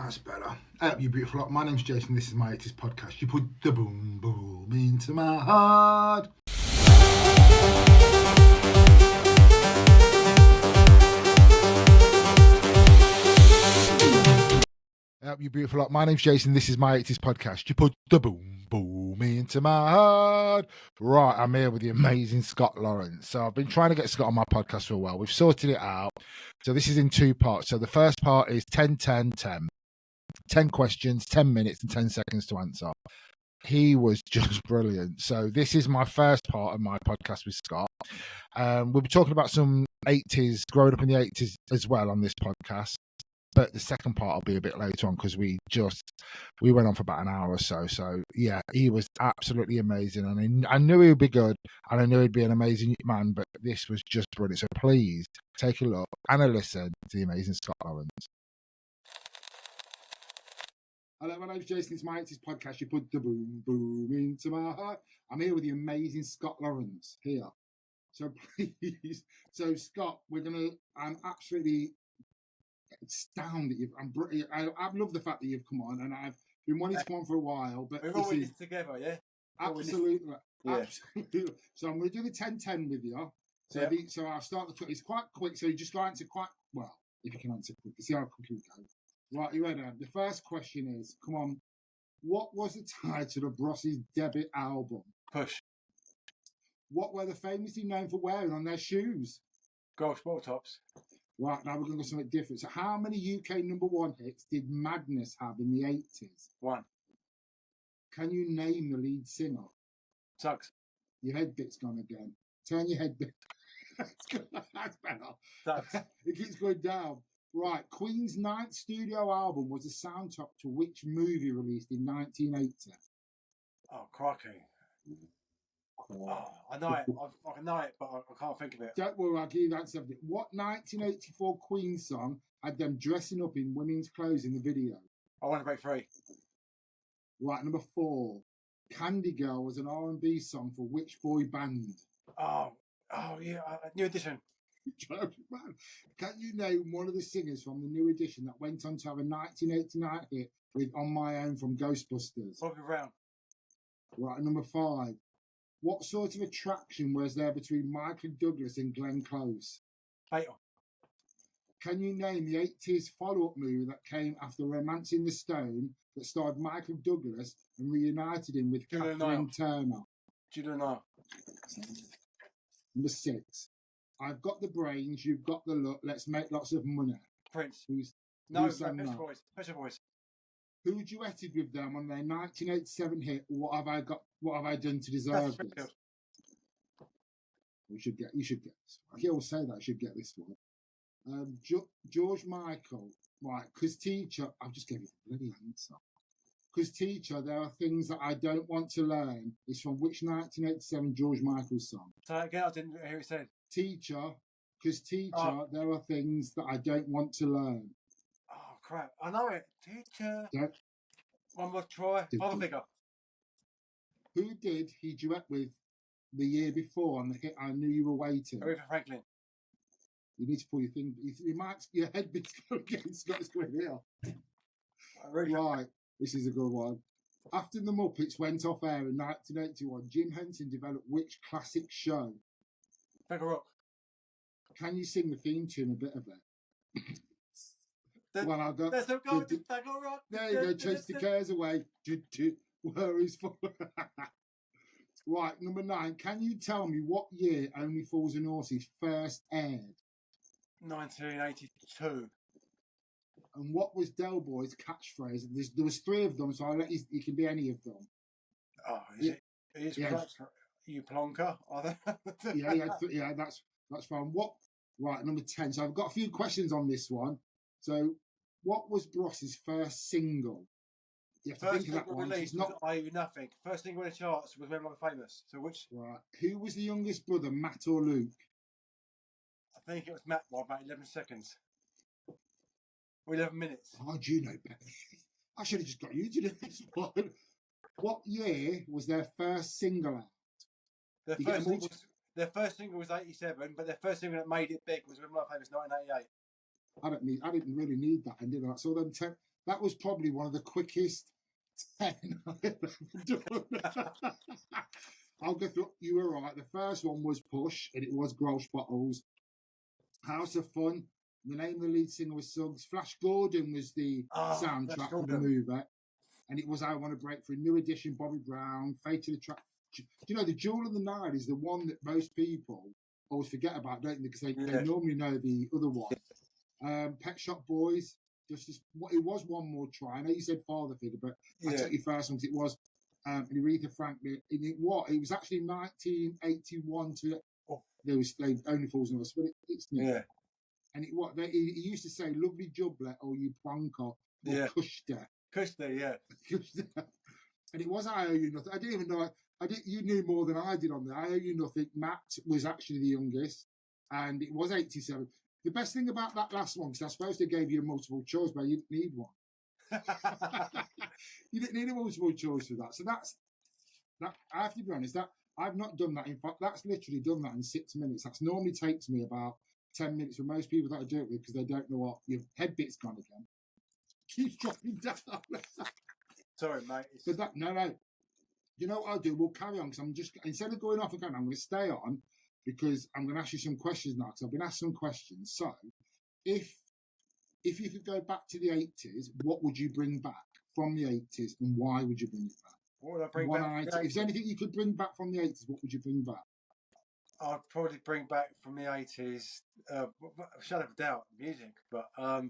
That's better. You beautiful lot. My name's Jason. This is my 80's podcast. You put the boom boom into my heart. You beautiful lot. My name's Jason. This is my 80's podcast. You put the boom boom into my heart. Right, I'm here with the amazing Scott Lawrence. So I've been trying to get Scott on my podcast for a while. We've sorted it out. So this is in two parts. So the first part is 10, 10, 10. 10 questions, 10 minutes and 10 seconds to answer. He was just brilliant. So this is my first part of my podcast with Scott. We'll be talking about some 80s, growing up in the 80s as well on this podcast. But the second part will be a bit later on because we went on for about an hour or so. So yeah, he was absolutely amazing. And I knew he would be good and I knew he'd be an amazing man, but this was just brilliant. So please take a look and a listen to the amazing Scott Lawrence. Hello, my name's Jason. It's my 80's podcast. You put the boom boom into my heart. I'm here with the amazing Scott Lawrence here. So please, so Scott, I'm absolutely astounded. I love the fact that you've come on, and I've been wanting to come on for a while. But we've all witnessed it together, yeah. Absolutely, absolutely. So I'm going to do the 10-10 with you. So so I'll start the quick. It's quite quick. So you just answer quite well if you can answer quick. See how quick you go. Right, you ready? The first question is, come on, what was the title of Bross's debut album? Push. What were they famously known for wearing on their shoes? Gold sport tops. Right, now we're going to go something different. So how many UK #1 hits did Madness have in the 80s? 1. Can you name the lead singer? Suggs. Your head bit's gone again. Turn your head bit. That's better. Suggs. It keeps going down. Right, Queen's 9th studio album was a soundtrack to which movie released in 1980? Oh, crikey. Oh, I know it. I know it, but I can't think of it. Don't worry, I'll give you that subject. What 1984 Queen song had them dressing up in women's clothes in the video? I Want to Break Free. Right, number 4. Candy Girl was an R&B song for which boy band? Oh yeah, New Edition. Can you name one of the singers from the New Edition that went on to have a 1989 hit with On My Own from Ghostbusters? Bobby Brown. Right, number 5. What sort of attraction was there between Michael Douglas and Glenn Close? Fatal. Can you name the 80s follow-up movie that came after Romancing the Stone that starred Michael Douglas and reunited him with Kathleen Turner? Judah. Number 6. I've got the brains, you've got the look, let's make lots of money. Prince. Pressure Boys. Who duetted with them on their 1987 hit, What Have I Done to Deserve This? You should get this. I always say that I should get this one. George Michael, right, because teacher, I've just gave you the bloody answer. Because teacher, there are things that I don't want to learn. It's from which 1987 George Michael song? So again, I didn't hear it said. Teacher, because teacher, there are things that I don't want to learn. Oh crap! I know it. Teacher. Yeah. One more try. Other figure. Who did he duet with the year before on the hit I Knew You Were Waiting? Aretha Franklin. You need to pull your thing. Your head bit's going against Scott's going here. Right, this is a good one. After the Muppets went off air in 1981, Jim Henson developed which classic show? Bag of Rock. Can you sing the theme tune, a bit of it? Well, I'll go. There's no going to Bag of Rock. There you go. Chase the cares away. Worries for. Right, number 9. Can you tell me what year Only Fools and Horses first aired? 1982. And what was Del Boy's catchphrase? There was 3 of them, so I'll let you can be any of them. Oh, is it? You plonker? yeah, that's fine. Right, number 10. So I've got a few questions on this one. So, what was Bross's first single? You have to First think of that one. Released was I Do Nothing. First single in the charts was When I'm Famous. So which? Right. Who was the youngest brother, Matt or Luke? I think it was Matt by about 11 seconds. Or 11 minutes. How do you know better? I should have just got you to do this one. What year was their first single out? Their first single was 87, but their first single that made it big was When I'm Famous 1988. I didn't really need that, and did I? So them that was probably one of the quickest 10 I've ever done. I'll go through. You were right. The first one was Push, and it was Grolsch Bottles. House of Fun. The name of the lead singer was Suggs. Flash Gordon was the soundtrack for the movie, and it was I Want to Break Through. New Edition, Bobby Brown, Fate of the Track. You know, the Jewel of the Night is the one that most people always forget about, don't they? Because they normally know the other one. Pet Shop Boys. Just as, it was One More Try. I know you said Father Figure, but I took your first one because it was Aretha Franklin. It was actually 1981 to. There was Only Fools and Us, but it's new. Yeah. And he used to say, "Lovely Jublet," or "You Plonker," or "Kushta." Kushta, yeah. And it was I Owe You Nothing. I didn't even know. You knew more than I did on there. I Owe You Nothing. Matt was actually the youngest, and it was 87. The best thing about that last one, because I suppose they gave you a multiple choice, but you didn't need one. You didn't need a multiple choice for that. So that. I have to be honest. That I've not done that. In fact, that's literally done that in 6 minutes. That normally takes me about 10 minutes for most people that I do it with because they don't know what your head bit's gone again. Keeps dropping down. Sorry, mate. But that no. You know what I'll do? We'll carry on because I'm just instead of going off again, I'm going to stay on because I'm going to ask you some questions now. Because I've been asked some questions. So, if you could go back to the 80s, what would you bring back from the 80s, and why would you bring it back? What would I bring back? If there's anything you could bring back from the 80s, what would you bring back? I'd probably bring back from the 80s, shadow of a doubt, music. But what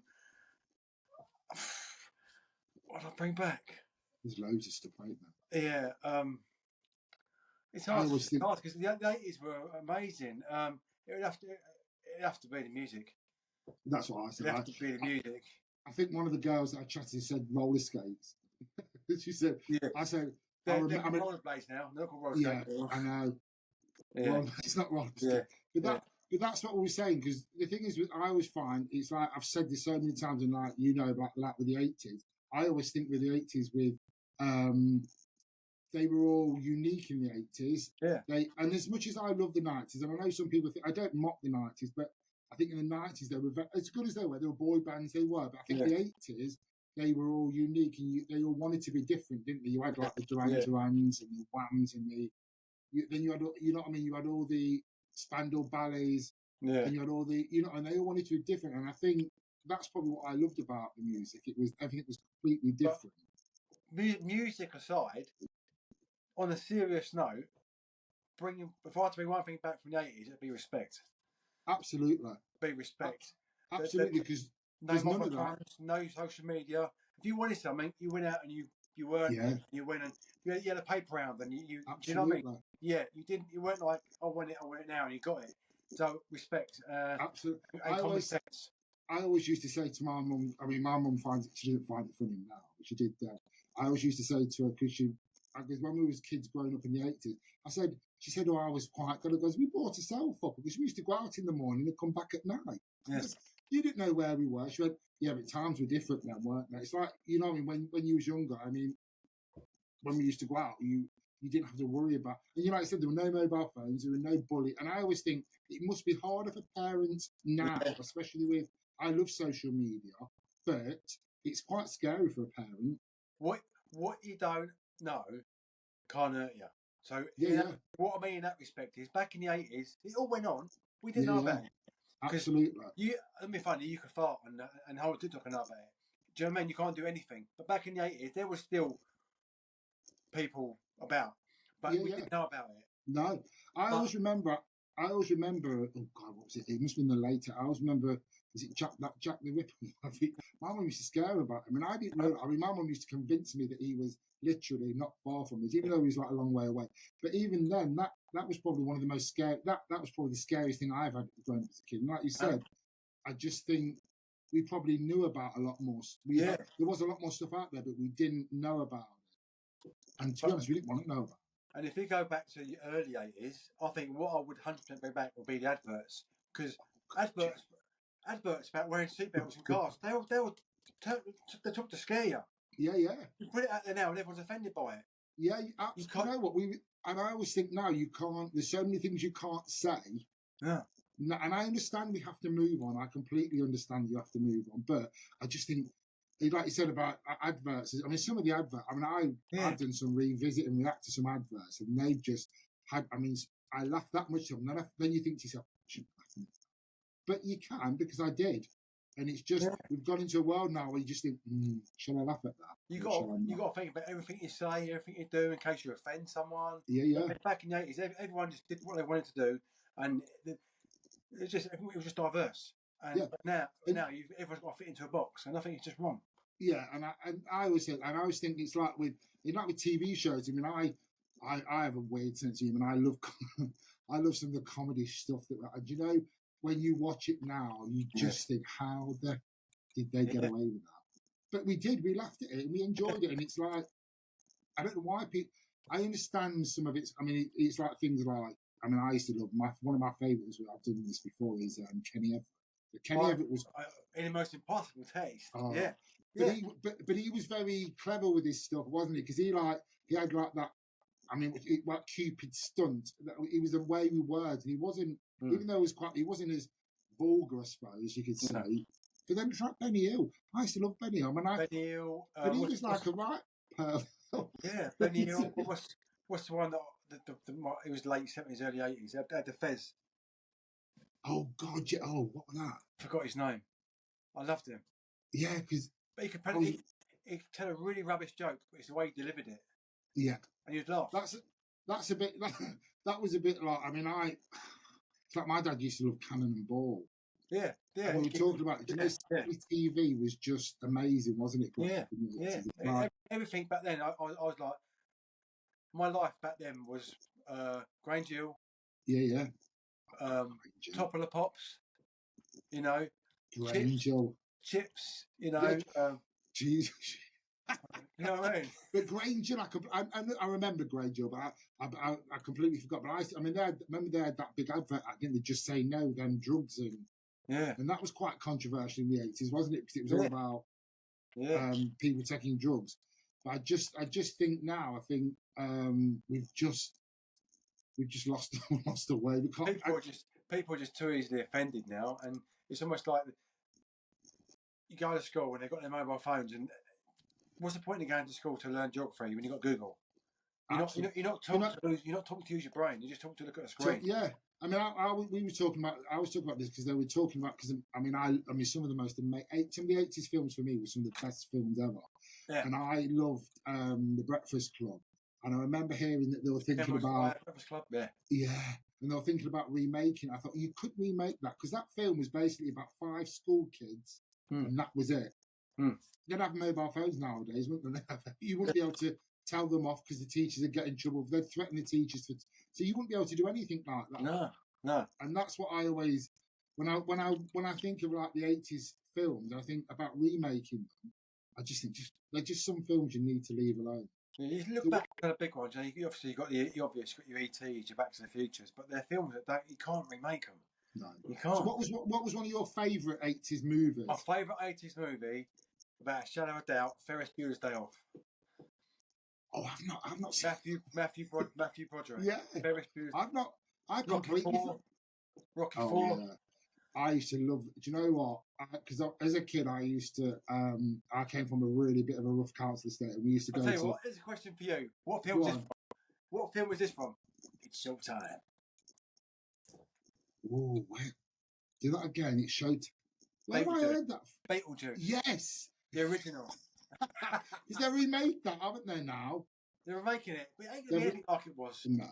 would I bring back? There's loads of stuff, ain't there? Yeah. It's hard because the 80s were amazing. It'd have to be the music. That's what I said. It'd have to be the music. I think one of the girls that I chatted to said roller skates. She said, yeah. I said, they're rollerblades now. They're called roller skates. Yeah, I know. Yeah. Well, it's not roller skates. But that's what we were saying, because the thing is, I always find, it's like, I've said this so many times, and like, you know, like with the 80s, I always think with the 80s they were all unique in the 80s. Yeah. And as much as I love the 90s, and I know some people think, I don't mock the 90s, but I think in the 90s, they were as good as they were boy bands, they were. But I think the 80s, they were all unique, and they all wanted to be different, didn't they? You had like the Duran Durans and the Whams, and then you had, you know what I mean? You had all the Spandau Ballets, and you had all the, you know, and they all wanted to be different. And I think that's probably what I loved about the music. Everything was completely different. But music aside, on a serious note, if I had to bring one thing back from the 80s, it'd be respect. Absolutely. Be respect. Absolutely, because no mobile phones, no social media. If you wanted something, you went out and you earned it. You went and you had a paper round, and you do you know what I mean? Yeah, you didn't. You weren't like, I want it now, and you got it. So respect. Absolutely. And common sense. I always used to say to my mum, I mean, my mum she doesn't find it funny now, but she did. I always used to say to her, because when we was kids growing up in the 80s, she said, oh, I was quite good. I goes, we bought a cell phone because we used to go out in the morning and come back at night. Yes. You didn't know where we were. She went, yeah, but times were different then, weren't they? It's like, you know, I mean, when you was younger, I mean, when we used to go out, you didn't have to worry about, and you know, like I said, there were no mobile phones, there were no bully, and I always think it must be harder for parents now, especially with, I love social media, but it's quite scary for a parent. What you don't know can't hurt you. So what I mean in that respect is, back in the 80s, it all went on. We didn't know about it. Absolutely. Let me find it. You could fart and hold TikTok and know about it. Do you know what I mean? You can't do anything. But back in the 80s, there were still people about, but we didn't know about it. No, I always remember. Oh God, what was it? It must have been the later. I always remember. Is it Jack the Ripper? I think my mum used to scare about him, and I didn't know. I mean, my mum used to convince me that he was literally not far from us, even though he was like a long way away. But even then, that was probably one of the most scary. That was probably the scariest thing I've had growing up as a kid. And like you said, I just think we probably knew about a lot more. There was a lot more stuff out there, but we didn't know about it. And to be honest, we didn't want to know about it. And if you go back to the early 80s, I think what I would 100% bring back would be the adverts. Because adverts about wearing seatbelts in cars, they took to scare you. Yeah. You put it out there now and everyone's offended by it. Yeah, you know what? And I always think now you can't, there's so many things you can't say. Yeah. And I understand we have to move on. I completely understand you have to move on. But I just think like you said about adverts. I mean, some of the adverts. I mean, I've done some revisit and react to some adverts, and they've just had. I mean, I laughed that much of them. Then you think to yourself, I shouldn't laugh at that. But you can, because I did. And it's just we've gone into a world now where you just think, shall I laugh at that? You got to think about everything you say, everything you do, in case you offend someone. Yeah. Back in the 80s, everyone just did what they wanted to do, and it was just diverse. And now everyone's got to fit into a box, and I think it's just wrong. Yeah, and I always think, it's like with TV shows. I mean, I have a weird sense of humor. And I love some of the comedy stuff and you know, when you watch it now, you just think, how did they get away with that? But we did. We laughed at it and we enjoyed it. And it's like, I don't know why people. I understand some of it. I mean, it's like things like. I mean, I used to love one of my favourites. I've done this before. Is Kenny Everett. Kenny Everett was in the most impossible taste. But he was very clever with his stuff, wasn't he? Because he had like that. I mean, like Cupid stunt. He was away with words, and he wasn't. Even though he wasn't as vulgar, I suppose you could say. But then it's like Benny Hill. I used to love Benny Hill. Benny Hill. But he was like a right pervert. Yeah, Benny Hill. What's the one that it was late 70s, early 80s? They had the Fez. Oh God! Yeah. Oh, what was that? Forgot his name. I loved him. Yeah, because he could tell a really rubbish joke, but it's the way he delivered it. Yeah, and you'd laugh. That's a bit. That was a bit like. I mean, it's like my dad used to love Cannon and Ball. Yeah. And we were talking about it. TV was just amazing, wasn't it? Yeah. Everything back then, I was like, my life back then was Grange Hill. Yeah. Top of the Pops. You know. Grange Hill. Chips. You know. Jesus. You know what I mean? But Grange Hill, I remember Grange Hill, but I completely forgot. But I mean, remember they had that big advert. I think they just say no, then drugs and that was quite controversial in the 80s, wasn't it? Because it was all about people taking drugs. But I just think now, we've just lost the way. People are just too easily offended now, and it's almost like you go to school and they've got their mobile phones, and what's the point in going to school to learn geography when you've got Google? You're not talking to use your brain. You're just talking to look at a screen. So, I mean, I was talking about this because they were talking about, because I mean, some of the most amazing, some of the 80s films for me were some of the best films ever. Yeah. And I loved The Breakfast Club. And I remember hearing that they were thinking about Breakfast Club. Yeah. Yeah. And they were thinking about remaking. I thought you could remake that, because that film was basically about 5 school kids, and that was it. They'd have mobile phones nowadays, wouldn't they? You wouldn't be able to tell them off because the teachers would get in trouble. They'd threaten the teachers so you wouldn't be able to do anything like that. No. And that's what I always, when I think of like the 80s films, I think about remaking them. I just think they're just some films you need to leave alone. You look back at the big ones, and you obviously got your ETs, your Back to the Futures, but they're films that you can't remake them. No, you can't. So what was one of your favourite 80s movies? My favourite 80s movie, without a shadow of a doubt, Ferris Bueller's Day Off. Oh, I've not seen Matthew Broderick. Yeah, Ferris Bueller's. I completely. Rocky IV. Yeah. I used to love. Do you know what? Because as a kid, I used to. I came from a really bit of a rough council estate, and we used to go. I'll tell you what. Here's a question for you. What film is this from? What film is this from? It's Showtime. Oh, wait. Do that again. It's Showtime. Where have I heard that? Beetlejuice. Yes. The original. Because they remade that, haven't they? Now they're remaking it, but it ain't gonna be anything like it was. No.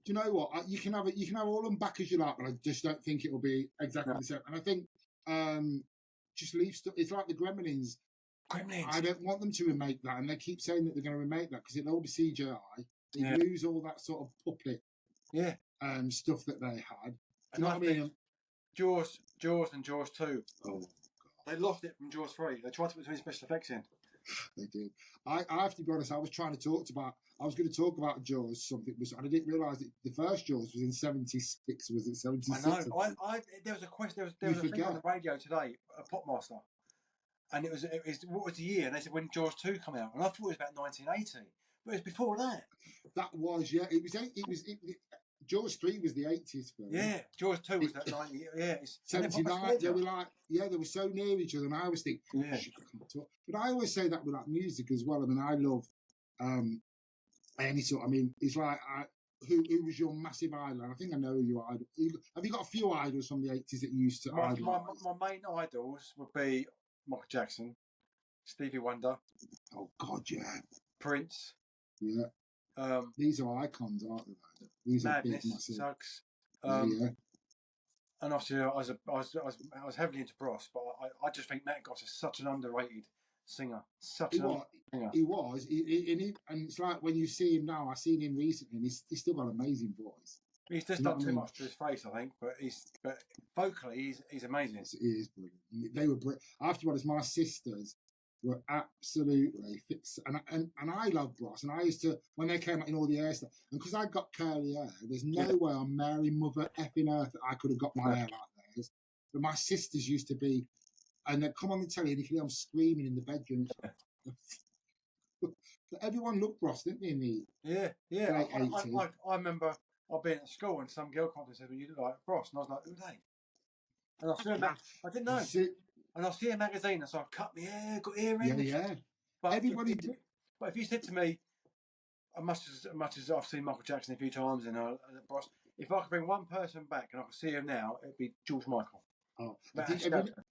Do you know what? You can have all them back as you like, but I just don't think it will be exactly the same. And I think just leave stuff. It's like the Gremlins. I don't want them to remake that, and they keep saying that they're going to remake that because it'll all be CGI. They lose all that sort of puppet stuff that they had. Do you know what I mean? Jaws and Jaws 2. Oh God. They lost it from Jaws 3. They tried to put some special effects in. They did. I have to be honest. I was going to talk about Jaws something, and I didn't realise that the first Jaws was in '76. Was it '76? I know. There was a question. There was a thing on the radio today, a Popmaster, and it was what was the year? And they said when Jaws 2 come out, and I thought it was about 1980, but it was before that. That was It was. Jaws 3 was the 80s film. Yeah, Jaws 2 was that 90. Yeah, it's 79. They were like, they were so near each other, and I always think, yeah. shit, I can't talk. But I always say that with like music as well. I mean, I love any sort. I mean, it's like who was your massive idol? And I think I know who your idol. Have you got a few idols from the 80s that you used to idolize? My main idols would be Michael Jackson, Stevie Wonder. Oh God, yeah. Prince. Yeah. These are icons, aren't they? These Madness, are big, massive. Suggs. Yeah. And obviously, I was heavily into Bros, but I just think Matt Goss is such an underrated singer. He was. And it's like when you see him now. I seen him recently, and he's still got an amazing voice. He's just done too much to his face, I think. But vocally, he's amazing. He is brilliant. They were brilliant. After my sisters were absolutely fixed, and I love Bros. And I used to, when they came out in all the hair stuff, and because I got curly hair, there's no way on Mary Mother effing Earth that I could have got my hair like theirs. But my sisters used to be, and they'd come on the telly, and you could hear them screaming in the bedroom. But everyone loved Bros, didn't they? In the late 80s. I remember I'd been at school and some girl came and said, "Well, you look like Bros," and I was like, "Who are they?" And I didn't know. And I see a magazine, and so I cut my hair, got earrings. Yeah. But everybody did. But if you said to me, as much as I've seen Michael Jackson a few times and Bros, if I could bring one person back and I could see him now, it'd be George Michael. Oh,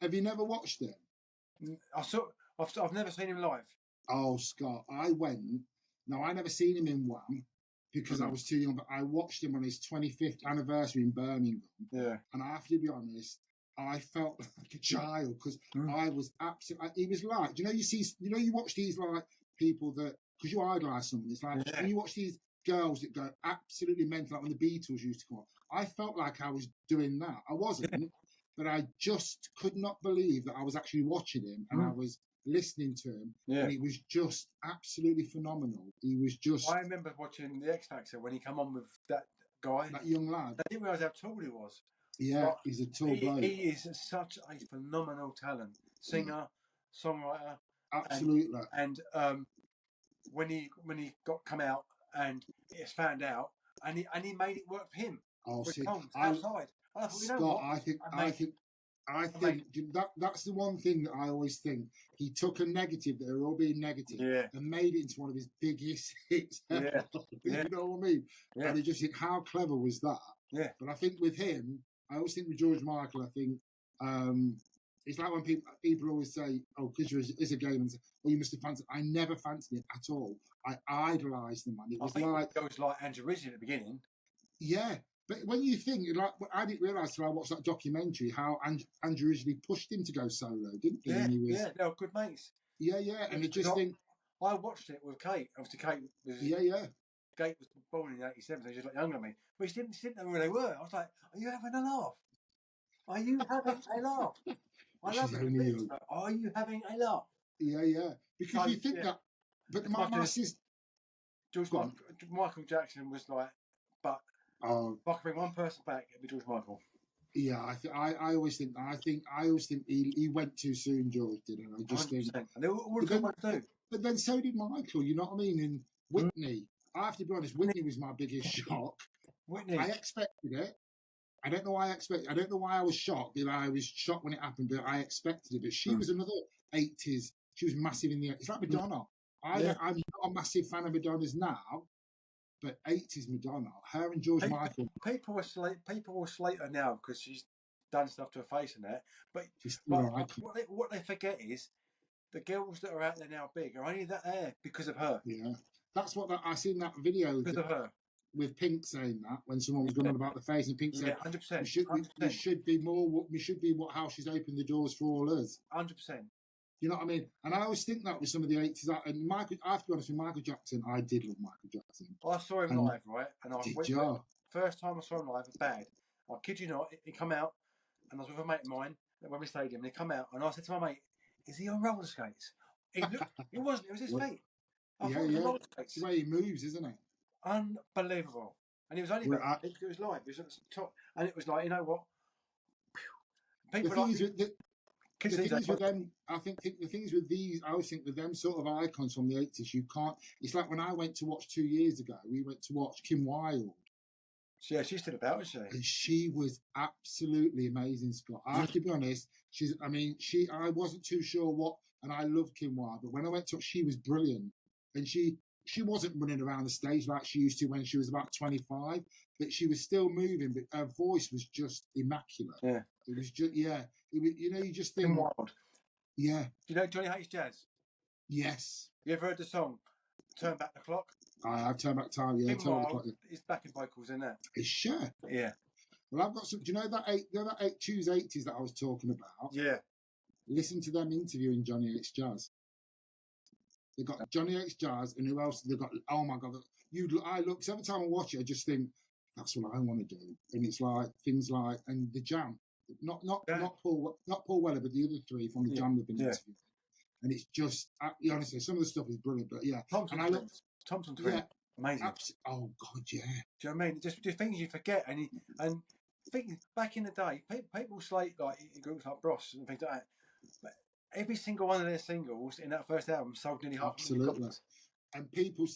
have you never watched him? I've never seen him live. Oh, Scott, I went. Now I never seen him in Wham because I was too young, but I watched him on his 25th anniversary in Birmingham. Yeah. And I have to be honest, I felt like a child because I was absolutely. He was like, you watch these like people that, because you idolise someone, it's like you watch these girls that go absolutely mental, like when the Beatles used to come on. I felt like I was doing that. I wasn't, but I just could not believe that I was actually watching him and I was listening to him, and he was just absolutely phenomenal. He was just. I remember watching the X Factor when he came on with that guy, that young lad. I didn't realise how tall he was. Yeah, but he's a tall bloke. He is such a phenomenal talent, singer, songwriter. Absolutely. And when he come out and it's found out, and he made it work for him. Oh, see, outside. Scott, I think that's the one thing that I always think. He took a negative that are all being negative and made it into one of his biggest hits. Yeah. You know what I mean? Yeah. And I just think, how clever was that? Yeah. But I think with him, I always think with George Michael, I think it's like when people always say, "Oh, because you're a gay man, oh, you must have fancied." I never fancied it at all. I idolised the man. It was it was like Andrew Ridgely at the beginning. Yeah. But when you think, like, I didn't realise till I watched that documentary how Andrew Ridgely pushed him to go solo, didn't he? Yeah, they were good mates. Yeah, and it just think. I watched it with Kate. Obviously, Kate was. Yeah. Kate was born in '87, so she was like younger than me. But she didn't know who they were. I was like, "Are you having a laugh? Are you having a laugh?" I love it. Are you having a laugh? Yeah. Because you think that. But my sister. Michael Jackson was like, but. If I could bring one person back, it'd be George Michael. Yeah, I always think he went too soon, George did, and I just 100%. think. And they all do. But then so did Michael. You know what I mean? And Whitney. I have to be honest. Whitney was my biggest shock. Whitney. I expected it. I don't know why I was shocked. But I was shocked when it happened, but I expected it. But she was another 80s. She was massive in the. It's like Madonna. I'm not a massive fan of Madonna's now. But 80s Madonna, her and George Michael. People will slate her now because she's done stuff to her face and that. But what they forget is the girls that are out there now big are only there because of her. Yeah, that's what I seen that video because of her with Pink saying that when someone was going on about the face and Pink said, 100%. We should be more. We should be how she's opened the doors for all us. 100%. You know what I mean? And I always think that with some of the 80s. And Michael, I have to be honest with Michael Jackson, I did love Michael Jackson. I saw him live, right? And first time I saw him live, it was bad. I kid you not, he come out, and I was with a mate of mine at Wembley Stadium, and he come out, and I said to my mate, "Is he on roller skates?" It wasn't, it was his feet. I thought it was roller skates. It's the way he moves, isn't it? Unbelievable. And he was only it was live, it was at the top, and it was like, you know what? The thing is with them, I think the things with these, I always think with them sort of icons from the 80s, you can't. It's like when I went to watch 2 years ago, we went to watch Kim Wilde, Yeah, she's still about, isn't she? And she was absolutely amazing, Scott. I have to be honest. I wasn't too sure what, and I love Kim Wilde, but when I went to her, she was brilliant. And she wasn't running around the stage like she used to when she was about 25, but she was still moving, but her voice was just immaculate. Yeah. It was just, yeah. It was, you just think. Kim Wilde. Yeah. Do you know Johnny Hates Jazz? Yes. You ever heard the song Turn Back the Clock? I've turned back time. Yeah, Kim Wilde is backing vocals in that. It's sure. Yeah. Well, I've got some. Do you know that Choose 80's that I was talking about? Yeah. Listen to them interviewing Johnny Hates Jazz. They've got Johnny Hates Jazz, and who else? They've got. Oh my God! I look. Cause every time I watch it, I just think that's what I want to do. And it's like things like and the Jam, not Paul Weller, but the other three from the Jam have been interviewed. And it's just honestly, some of the stuff is brilliant. But yeah, Thompson Twins. Yeah, amazing. Oh God, yeah. Do you know what I mean? Just things you forget, and think back in the day, people slate like groups like Bros and things like that. But every single one of their singles in that first album sold nearly half a million copies. And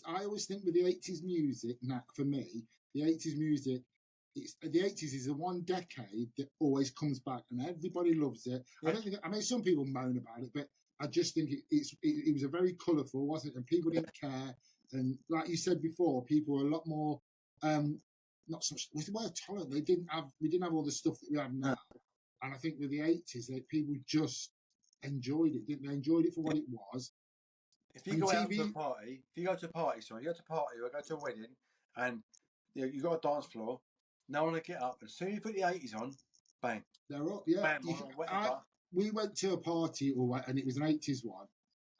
I always think with the 80s music, for me, the 80s music, the 80s is the one decade that always comes back, and everybody loves it. Yeah. I mean, some people moan about it, but I just think it was a very colourful, wasn't it? And people didn't care. And like you said before, people were a lot more not so much was the word tolerant. We didn't have all the stuff that we have now. And I think with the 80s, people just enjoyed it, didn't they? Enjoyed it for what it was. If you go out to a party, you go to a party or go to a wedding, and you got a dance floor, no one will get up. As soon as you put the 80s on, bang. They're up, yeah. Bam, we went to a party, and it was an 80s one.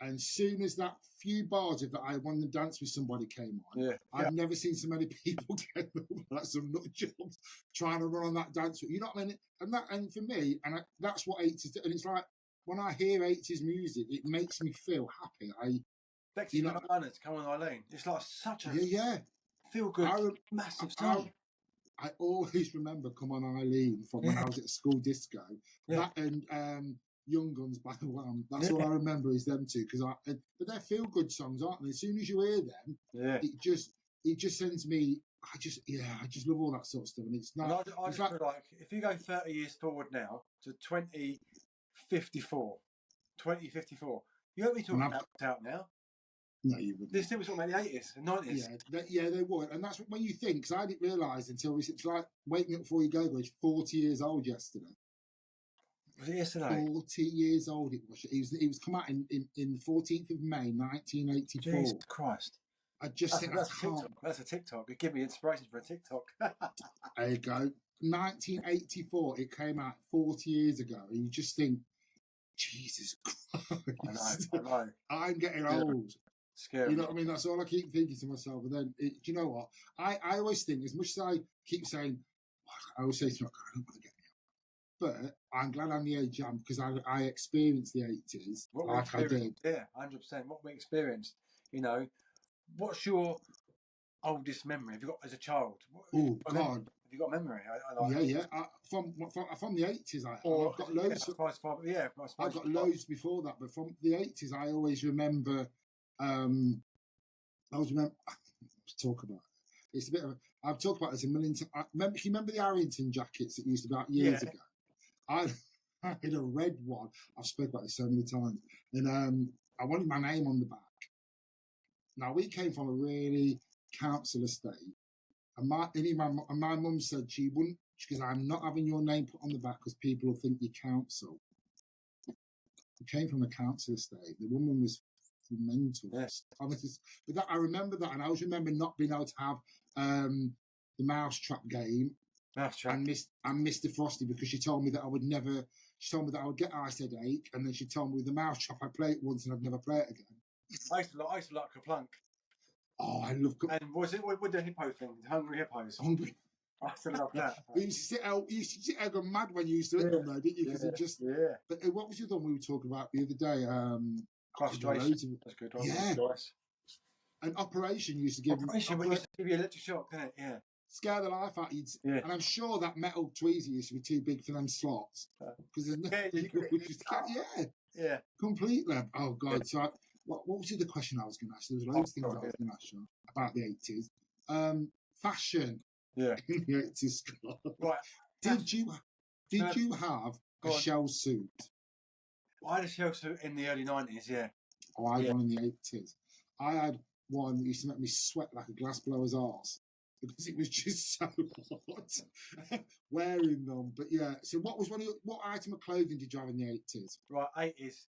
And soon as that few bars of that I wanted to dance with somebody came on, I've never seen so many people get like some nut jobs trying to run on that dance. You know what I mean? And for me, that's what 80s do. And it's like when I hear 80s music, it makes me feel happy. Come on, Eileen. It's like such a feel good, massive song. I always remember "Come On Eileen" from when I was at school disco. That and Young Guns by the Wham. That's all I remember is them two but they're feel good songs, aren't they? As soon as you hear them, it just sends me. I just love all that sort of stuff, and it's not. I just feel like if you go 30 years forward now to 2054, you won't be talking about out now. No, you wouldn't. They're still talking about the 80s and 90s. Yeah, they would, and that's when you think. Because I didn't realise until it's like waking up before you go. It's 40 years old yesterday. Was it yesterday? 40 years old it was. It was come out in the 14th of May, 1984. Jesus Christ. I just think that's a TikTok. That's a TikTok. It gave me inspiration for a TikTok. There you go. 1984, it came out 40 years ago. And you just think, Jesus Christ. I know. I'm getting old. Scary. You know what I mean? That's all I keep thinking to myself. And then, do you know what? I always think, as much as I keep saying, I always say to myself, I don't want to get but I'm glad I'm the age I am because I experienced the 80s I did. Yeah, 100%. What we experienced. You know, what's your oldest memory have you got as a child? Oh, God. Have you got a memory? From the 80s, I've got loads. I've got loads before that, but from the 80s, I always remember. Talk about it. It's a bit of. I've talked about this a million times. Remember the Arrington jackets that used to be out years ago? I had a red one. I've spoken about it so many times, and I wanted my name on the back. Now we came from a really council estate, and my mum said she wouldn't because I'm not having your name put on the back because people will think you're council. We came from a council estate. The woman was mental. Yes. But that I remember that, and I always remember not being able to have the mousetrap game. And Mr. Frosty because she told me that I would never. She told me that I would get eye headache, and then she told me with the mousetrap I'd play it once and I'd never play it again. I used to like Kaplunk. Oh, I love. And was it with the hippo thing, the Hungry Hippos? Hungry. I used to love that. You used to sit out, go mad when you used to hit them, though, didn't you? Because it just. Yeah. But what was the other one we were talking about the other day? Frustration. That's good. Yeah. And Operation used to give. Operation used to give you electric shock, didn't it? Yeah. Scare the life out of you. Yeah. And I'm sure that metal tweezer used to be too big for them slots. Because there's no. Yeah. Completely. Oh, God. So, what was the question I was going to ask? There was loads of things I was going to ask you about the 80s. Fashion. Yeah. in the 80s, Scott. Right. Did you have a shell suit? I had a shell suit in the early 90s, yeah. Oh, I had one in the 80s. I had one that used to make me sweat like a glassblower's arse because it was just so hot wearing them. But yeah, so what item of clothing did you have in the 80s? Right, 80s.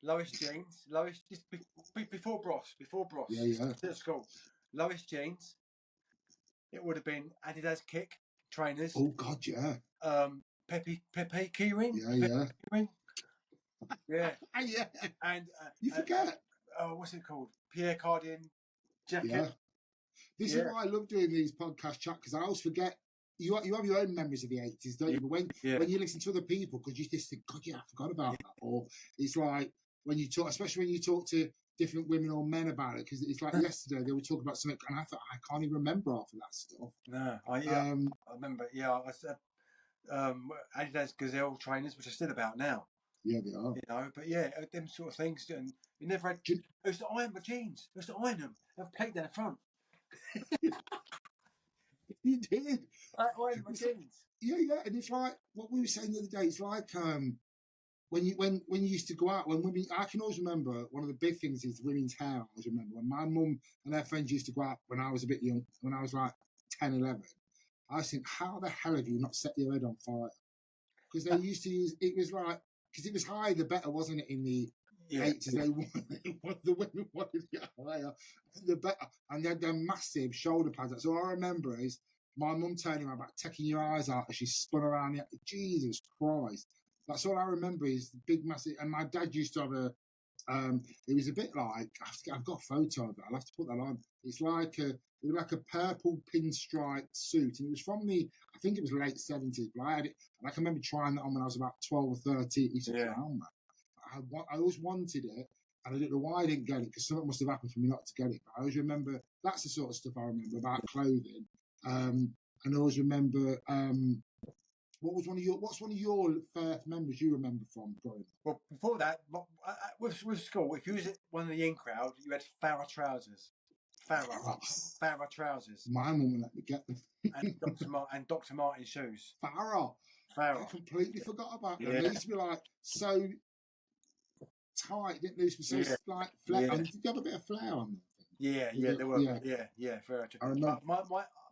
Lois jeans, just before Bros. Yeah. At school. Lois jeans. It would have been Adidas kick trainers. Oh God, yeah. Pepe keyring. Yeah. Keyring. Yeah. Yeah. And you forget. What's it called? Pierre Cardin jacket. Yeah. This is why I love doing these podcast chat, because I always forget. You have your own memories of the 80s, don't you? But when you listen to other people, because you just think, God, yeah, I forgot about that. Or it's like when you talk, especially when you talk to different women or men about it, because it's like yesterday they were talking about something, and I thought, I can't even remember half of that stuff. No, I remember. Yeah, I said Adidas Gazelle trainers, which are still about now. Yeah, they are. You know, but yeah, them sort of things. And you never had. I used to iron my jeans. I used to iron them. Have plate down the front. You did. I ironed my jeans. Yeah, and it's like what we were saying the other day. It's like when you used to go out, when women, I can always remember one of the big things is women's hair. I always remember when my mum and her friends used to go out when I was a bit young, when I was like 10, 11. I was thinking, how the hell have you not set your head on fire? Because they used to use, it was like, because it was higher the better, wasn't it? In the 80s, the women wanted to get higher, the better, and they had their massive shoulder pads. That's all I remember is my mum turning around, about taking your eyes out as she spun around. Jesus Christ. That's all I remember is the big, massive. And my dad used to have it was a bit like, I've got a photo of it. I'll have to put that on. It was like a purple pinstripe suit. And it was from I think it was late 70s, but I had it. And I can remember trying that on when I was about 12 or 13. It's a clown, man. I always wanted it. And I don't know why I didn't get it, because something must have happened for me not to get it. But I always remember, that's the sort of stuff I remember about clothing. And I always remember, what's one of your first memories you remember from growing up? Well, before that, with school, if you was one of the in crowd, you had Farrah trousers. Farrah trousers. My mum wouldn't let me get them. and Dr. Martin shoes. Farrah. I completely forgot about them. They used to be like so tight, didn't they? Used to be so like flat. And did you have a bit of flair on them? Yeah, they were. Yeah, Farrah. I remember.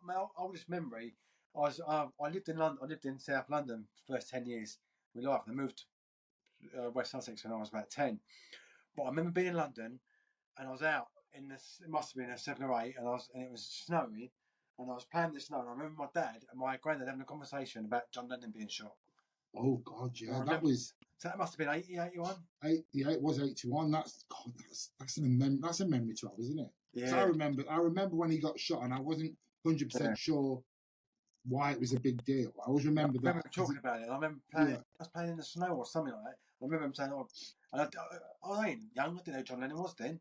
My oldest memory, I lived in London. I lived in South London for the first 10 years of my life. I moved to West Sussex when I was about 10. But I remember being in London, and I was out in this. It must have been a 7 or 8, and it was snowing, and I was playing in the snow. And I remember my dad and my granddad having a conversation about John Lennon being shot. Oh God, yeah, So that must have been 80, 81. Yeah, it was 81. That's a memory to have, isn't it? Yeah. So I remember when he got shot, and I wasn't 100% sure why it was a big deal. I always remember that. I remember talking about it. I remember playing. I was playing in the snow or something like that. I remember him saying, I ain't young. I didn't know John Lennon was then.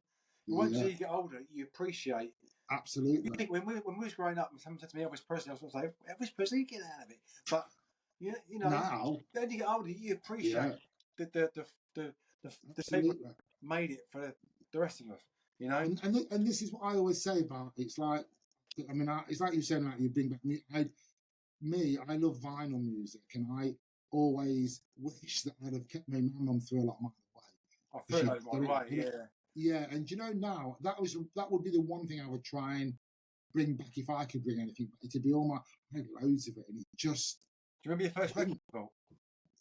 But once you get older, you appreciate. Absolutely. You think when we was growing up, and someone said to me Elvis Presley, I was going to say Elvis Presley, get out of it. But you know, now then you get older, you appreciate the people made it for the rest of us. You know, and this is what I always say about it. It's like, I mean, it's like you saying, like you bring back I love vinyl music, and I always wish that I'd have kept my mum through a lot of my way. Yeah, and you know, now that would be the one thing I would try and bring back if I could bring anything back. It'd be I had loads of it, and it just. Do you remember your first record?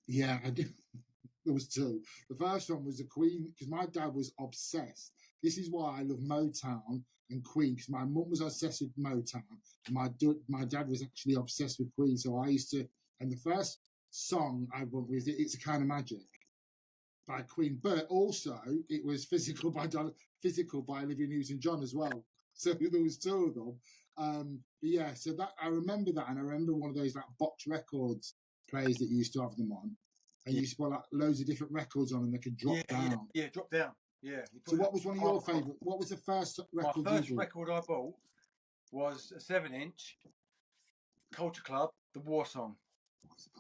Yeah, I do. There was two. The first one was the Queen, because my dad was obsessed. This is why I love Motown and Queen, because my mum was obsessed with Motown, and my dad was actually obsessed with Queen. So I used to, and the first song I wrote was "It's a Kind of Magic" by Queen, but also it was "Physical" by Olivia Newton-John as well. So there was two of them. But yeah, so that I remember that, and I remember one of those like box records players that you used to have them on. And you used to put like loads of different records on, and they could drop down. Yeah, drop down. Yeah. So what was one of your favourite? What was the first record? My first record I bought was a 7-inch Culture Club, The War Song.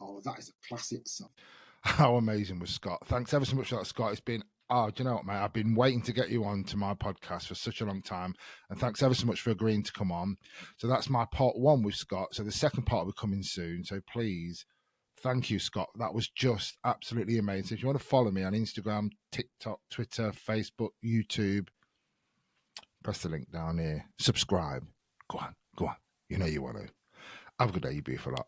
Oh, that is a classic song. How amazing was Scott? Thanks ever so much for that, Scott. It's been Oh, do you know what, mate? I've been waiting to get you on to my podcast for such a long time. And thanks ever so much for agreeing to come on. So that's my part one with Scott. So the second part will be coming soon. So please, thank you, Scott. That was just absolutely amazing. So if you want to follow me on Instagram, TikTok, Twitter, Facebook, YouTube, press the link down here. Subscribe. Go on. You know you want to. Have a good day, you beautiful lot.